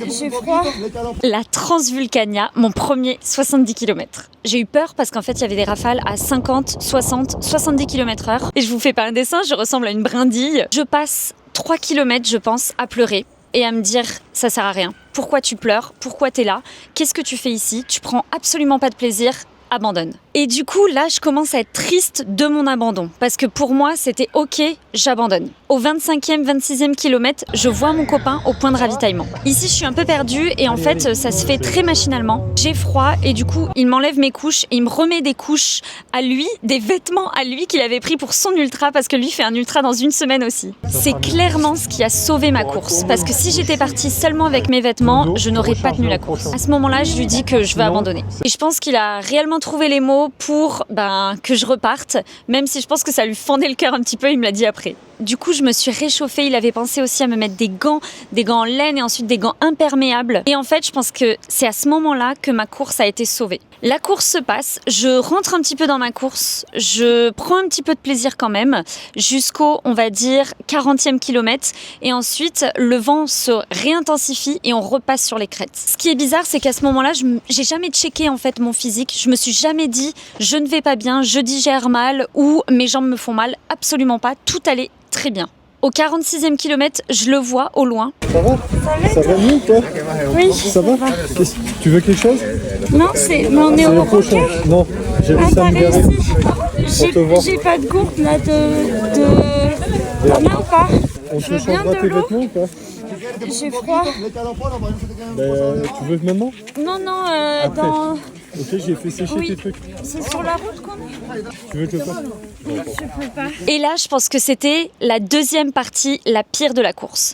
J'ai froid. La Transvulcania, mon premier 70 km. J'ai eu peur parce qu'en fait, il y avait des rafales à 50, 60, 70 km/h. Et je vous fais pas un dessin, je ressemble à une brindille. Je passe 3 km, je pense, à pleurer et à me dire ça sert à rien. Pourquoi tu pleures? Pourquoi t'es là? Qu'est-ce que tu fais ici? Tu prends absolument pas de plaisir. Abandonne. Et du coup, là, je commence à être triste de mon abandon. Parce que pour moi, c'était ok, j'abandonne. Au 25e, 26e kilomètre, je vois mon copain au point de ravitaillement. Ici, je suis un peu perdue et en fait, ça se fait très machinalement. J'ai froid et du coup, il m'enlève mes couches et il me remet des couches à lui, des vêtements à lui qu'il avait pris pour son ultra parce que lui fait un ultra dans une semaine aussi. C'est clairement ce qui a sauvé ma course. Parce que si j'étais partie seulement avec mes vêtements, je n'aurais pas tenu la course. À ce moment-là, je lui dis que je veux abandonner. Et je pense qu'il a réellement trouvé les mots pour que je reparte, même si je pense que ça lui fendait le cœur un petit peu, il me l'a dit après. Du coup, je me suis réchauffée, il avait pensé aussi à me mettre des gants en laine et ensuite des gants imperméables. Et en fait, je pense que c'est à ce moment-là que ma course a été sauvée. La course se passe, je rentre un petit peu dans ma course, je prends un petit peu de plaisir quand même, jusqu'au, on va dire, 40e kilomètre. Et ensuite, le vent se réintensifie et on repasse sur les crêtes. Ce qui est bizarre, c'est qu'à ce moment-là, j'ai jamais checké en fait mon physique. Je me suis jamais dit, je ne vais pas bien, je digère mal ou mes jambes me font mal. Absolument pas, tout allait très bien. Au 46e kilomètre, je le vois au loin. Ça va? Ça va mieux toi? Oui, ça va. Tu veux quelque chose? Non, mais on est au prochain. Non, j'ai vu ça me garer. J'ai pas de gourde là T'en as ou pas? On te changera tes vêtements ou pas? J'ai froid. Tu veux maintenant? Non, dans... Ok, j'ai fait sécher tes trucs. C'est sur la route qu'on est. Tu veux que je le fasse? Je peux pas. Et là, je pense que c'était la deuxième partie, la pire de la course.